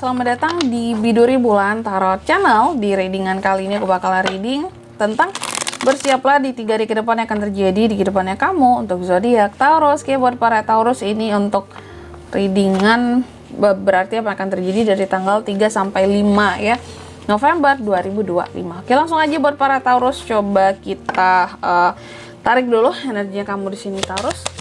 selamat datang di Biduri Bulan Tarot Channel. Di readingan kali ini aku bakal reading tentang bersiaplah di 3 hari ke depan yang akan terjadi di kehidupannya kamu untuk zodiak Taurus. Oke, buat para Taurus ini untuk readingan berarti apa yang akan terjadi dari tanggal 3 sampai 5 ya November 2025. Oke, langsung aja buat para Taurus, coba kita tarik dulu energinya kamu di sini Taurus.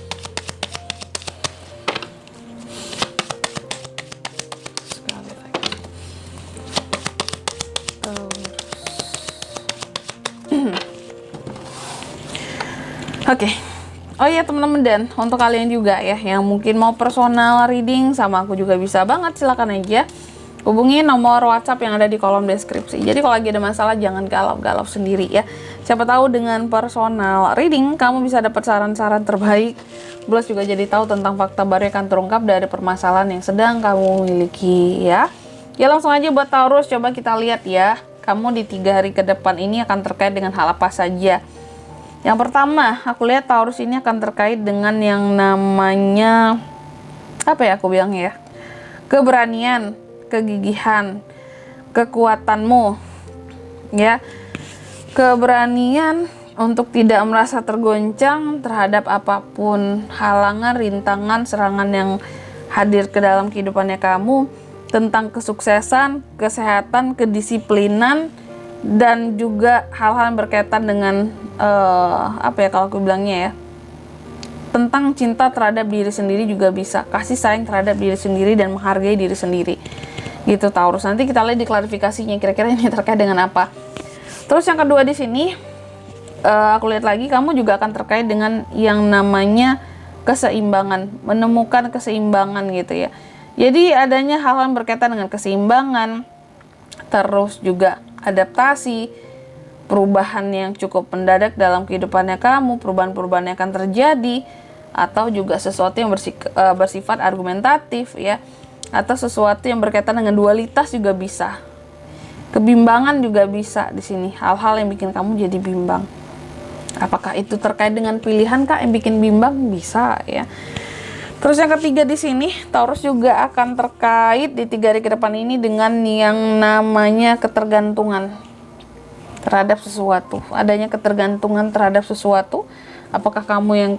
Oke. Oh iya teman-teman, dan untuk kalian juga ya yang mungkin mau personal reading sama aku juga bisa banget, silakan aja hubungi nomor WhatsApp yang ada di kolom deskripsi. Jadi kalau lagi ada masalah jangan galau-galau sendiri ya. Siapa tahu dengan personal reading kamu bisa dapat saran-saran terbaik. Plus juga jadi tahu tentang fakta baru yang akan terungkap dari permasalahan yang sedang kamu miliki ya. Ya langsung aja buat Taurus, coba kita lihat ya. Kamu di 3 hari ke depan ini akan terkait dengan hal apa saja. Yang pertama, aku lihat Taurus ini akan terkait dengan yang namanya apa ya aku bilang ya? Keberanian, kegigihan, kekuatanmu. Ya. Keberanian untuk tidak merasa tergoncang terhadap apapun halangan, rintangan, serangan yang hadir ke dalam kehidupannya kamu, tentang kesuksesan, kesehatan, kedisiplinan, dan juga hal-hal yang berkaitan dengan apa ya kalau aku bilangnya ya, tentang cinta terhadap diri sendiri juga bisa, kasih sayang terhadap diri sendiri dan menghargai diri sendiri gitu Taurus. Nanti kita lihat di klarifikasinya kira-kira ini terkait dengan apa. Terus yang kedua di sini aku lihat lagi kamu juga akan terkait dengan yang namanya keseimbangan, menemukan keseimbangan gitu ya. Jadi adanya hal-hal yang berkaitan dengan keseimbangan, terus juga adaptasi, perubahan yang cukup mendadak dalam kehidupannya kamu, perubahan-perubahan yang akan terjadi, atau juga sesuatu yang bersifat argumentatif ya, atau sesuatu yang berkaitan dengan dualitas juga bisa, kebimbangan juga bisa di sini, hal-hal yang bikin kamu jadi bimbang. Apakah itu terkait dengan pilihan kah yang bikin bimbang? Bisa ya. Terus yang ketiga di sini, Taurus juga akan terkait di 3 hari ke depan ini dengan yang namanya ketergantungan terhadap sesuatu. Adanya ketergantungan terhadap sesuatu. Apakah kamu yang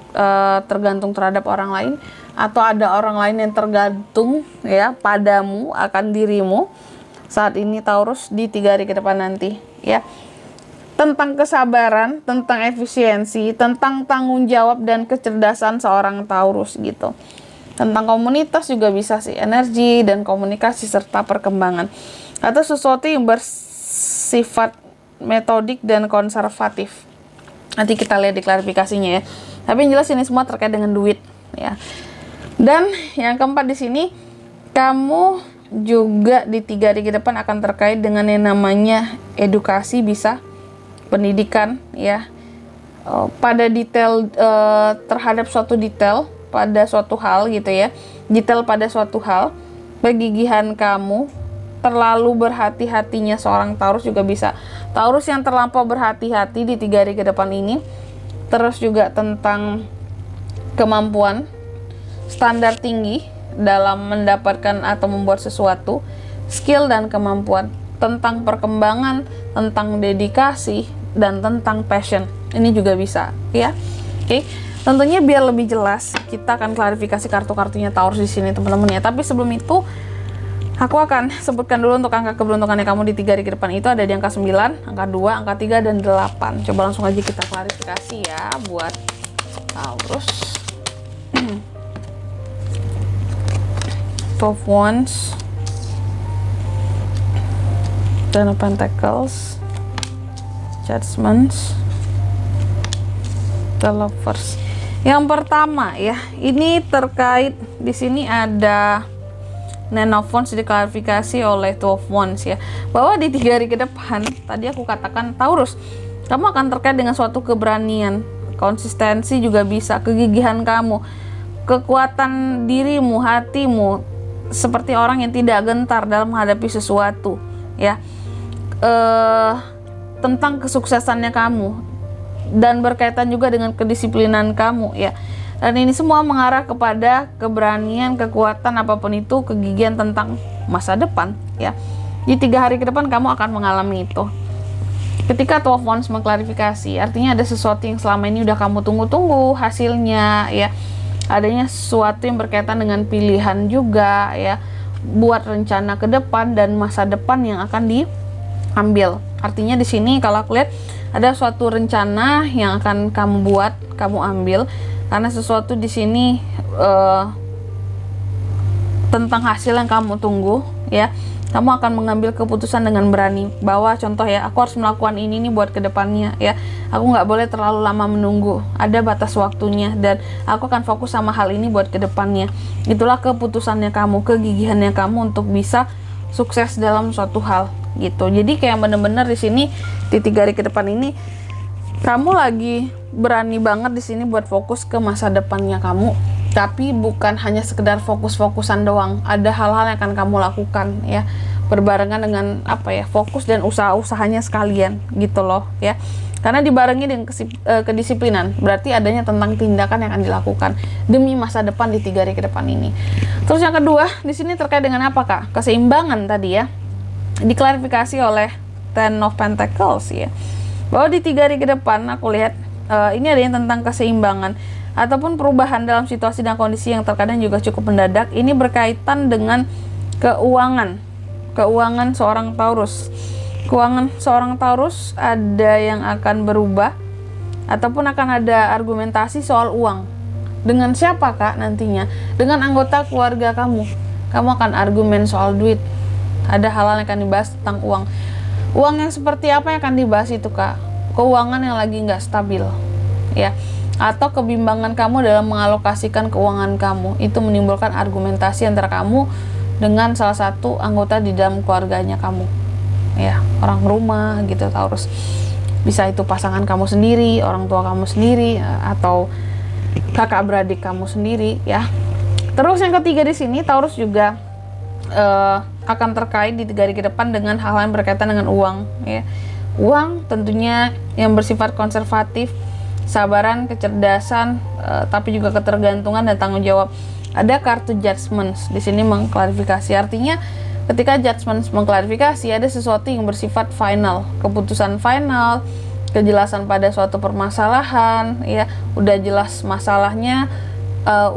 tergantung terhadap orang lain, atau ada orang lain yang tergantung ya padamu, akan dirimu saat ini Taurus di 3 hari ke depan nanti ya. Tentang kesabaran, tentang efisiensi, tentang tanggung jawab dan kecerdasan seorang Taurus gitu. Tentang komunitas juga bisa sih, energi dan komunikasi serta perkembangan. Atau sesuatu yang bersifat metodik dan konservatif. Nanti kita lihat di klarifikasinya ya. Tapi yang jelas ini semua terkait dengan duit ya. Dan yang keempat di sini, kamu juga di 3 hari ke depan akan terkait dengan yang namanya edukasi, bisa pendidikan ya, pada detail terhadap suatu detail pada suatu hal gitu ya, detail pada suatu hal, kegigihan kamu, terlalu berhati-hatinya seorang Taurus juga bisa. Taurus yang terlampau berhati-hati di 3 hari ke depan ini. Terus juga tentang kemampuan, standar tinggi dalam mendapatkan atau membuat sesuatu, skill dan kemampuan, tentang perkembangan, tentang dedikasi, dan tentang passion. Ini juga bisa ya. Oke. Tentunya biar lebih jelas kita akan klarifikasi kartu-kartunya Taurus di sini teman-teman ya. Tapi sebelum itu aku akan sebutkan dulu untuk angka keberuntungannya kamu di 3 hari ke depan itu ada di angka 9, angka 2, angka 3 dan 8. Coba langsung aja kita klarifikasi ya buat Taurus. 12 Wands, Ten of Pentacles, Judgments, The Lovers. Yang pertama ya, ini terkait di sini ada Nine of Wands diklarifikasi oleh Two of Wands ya, bahwa di 3 hari ke depan tadi aku katakan Taurus, kamu akan terkait dengan suatu keberanian, konsistensi juga bisa, kegigihan kamu, kekuatan dirimu, hatimu, seperti orang yang tidak gentar dalam menghadapi sesuatu ya. Tentang kesuksesannya kamu dan berkaitan juga dengan kedisiplinan kamu ya. Dan ini semua mengarah kepada keberanian, kekuatan apapun itu, kegigihan tentang masa depan ya. Di 3 hari ke depan kamu akan mengalami itu. Ketika 12 Wands mengklarifikasi, artinya ada sesuatu yang selama ini udah kamu tunggu-tunggu hasilnya ya. Adanya sesuatu yang berkaitan dengan pilihan juga ya, buat rencana ke depan dan masa depan yang akan diambil. Artinya di sini kalau aku lihat ada suatu rencana yang akan kamu buat, kamu ambil, karena sesuatu di sini tentang hasil yang kamu tunggu ya. Kamu akan mengambil keputusan dengan berani bahwa contoh ya, aku harus melakukan ini nih buat kedepannya ya. Aku nggak boleh terlalu lama menunggu, ada batas waktunya, dan aku akan fokus sama hal ini buat kedepannya. Itulah keputusannya kamu, kegigihannya kamu untuk bisa sukses dalam suatu hal gitu. Jadi kayak bener-bener di sini di 3 hari ke depan ini kamu lagi berani banget di sini buat fokus ke masa depannya kamu. Tapi bukan hanya sekedar fokus-fokusan doang, ada hal-hal yang akan kamu lakukan ya, berbarengan dengan apa ya, fokus dan usaha-usahanya sekalian gitu loh ya. Karena dibarengi dengan kedisiplinan, berarti adanya tentang tindakan yang akan dilakukan demi masa depan di 3 hari ke depan ini. Terus yang kedua di sini terkait dengan apa Kak? Keseimbangan tadi ya, diklarifikasi oleh Ten of Pentacles ya, bahwa di 3 hari ke depan aku lihat ini ada yang tentang keseimbangan ataupun perubahan dalam situasi dan kondisi yang terkadang juga cukup mendadak. Ini berkaitan dengan keuangan seorang Taurus. Keuangan seorang Taurus ada yang akan berubah ataupun akan ada argumentasi soal uang. Dengan siapa Kak nantinya? Dengan anggota keluarga kamu. Kamu akan argumen soal duit. Ada hal-hal yang akan dibahas tentang uang. Uang yang seperti apa yang akan dibahas itu Kak? Keuangan yang lagi nggak stabil ya, atau kebimbangan kamu dalam mengalokasikan keuangan kamu. Itu menimbulkan argumentasi antara kamu dengan salah satu anggota di dalam keluarganya kamu ya, orang rumah gitu Taurus. Bisa itu pasangan kamu sendiri, orang tua kamu sendiri, atau kakak beradik kamu sendiri ya. Terus yang ketiga di sini Taurus juga akan terkait di 3 hari ke depan dengan hal yang berkaitan dengan uang ya. Uang tentunya yang bersifat konservatif, sabaran, kecerdasan, tapi juga ketergantungan dan tanggung jawab. Ada kartu Judgment di sini mengklarifikasi, artinya ketika Judgment mengklarifikasi ada sesuatu yang bersifat final, keputusan final, kejelasan pada suatu permasalahan ya, udah jelas masalahnya,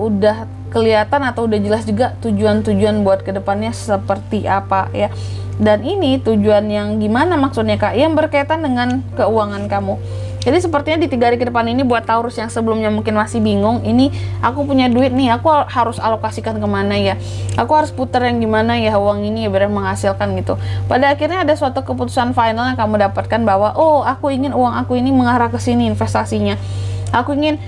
udah kelihatan atau udah jelas juga tujuan-tujuan buat kedepannya seperti apa ya. Dan ini tujuan yang gimana maksudnya Kak? Yang berkaitan dengan keuangan kamu. Jadi sepertinya di 3 hari ke depan ini buat Taurus yang sebelumnya mungkin masih bingung, ini aku punya duit nih, aku harus alokasikan kemana ya? Aku harus putar yang gimana ya uang ini ya biar menghasilkan gitu. Pada akhirnya ada suatu keputusan final yang kamu dapatkan bahwa oh aku ingin uang aku ini mengarah ke sini investasinya. Aku ingin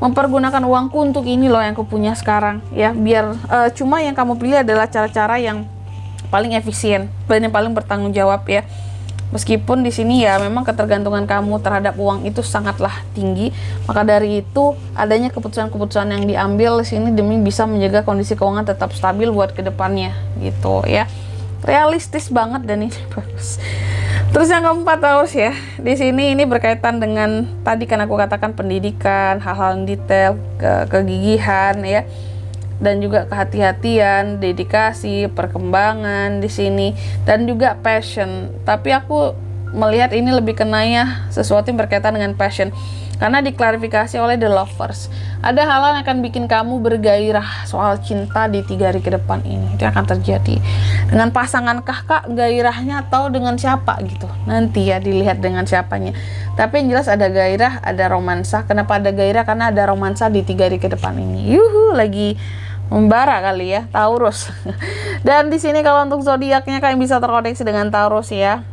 mempergunakan uangku untuk ini loh yang aku punya sekarang ya, biar cuma yang kamu pilih adalah cara-cara yang paling efisien dan yang paling bertanggung jawab ya. Meskipun di sini ya memang ketergantungan kamu terhadap uang itu sangatlah tinggi, maka dari itu adanya keputusan-keputusan yang diambil di sini demi bisa menjaga kondisi keuangan tetap stabil buat kedepannya gitu ya. Realistis banget dan ini bagus. Terus yang keempat Taurus ya, di sini ini berkaitan dengan tadi kan aku katakan pendidikan, hal-hal detail, kegigihan ya, dan juga kehati-hatian, dedikasi, perkembangan di sini, dan juga passion. Tapi aku melihat ini lebih kenanya sesuatu yang berkaitan dengan passion, karena diklarifikasi oleh The Lovers. Ada hal-hal yang akan bikin kamu bergairah soal cinta di 3 hari ke depan ini. Itu akan terjadi dengan pasangan Kak, gairahnya atau dengan siapa gitu. Nanti ya dilihat dengan siapanya. Tapi yang jelas ada gairah, ada romansa. Kenapa ada gairah? Karena ada romansa di 3 hari ke depan ini. Yuhu, lagi membara kali ya Taurus. Dan di sini kalau untuk zodiaknya kalian bisa terkoneksi dengan Taurus ya.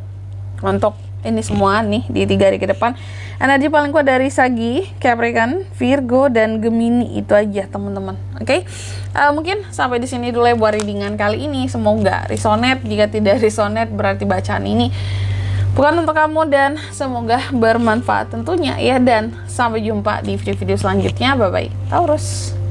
Untuk ini semua nih di 3 hari ke depan. Energi paling kuat dari Sagi, Capricorn, Virgo, dan Gemini. Itu aja teman-teman. Oke. Mungkin sampai di sini dulu ya buat readingan kali ini. Semoga resonate. Jika tidak resonate berarti bacaan ini bukan untuk kamu, dan semoga bermanfaat tentunya ya. Dan sampai jumpa di video-video selanjutnya. Bye bye Taurus.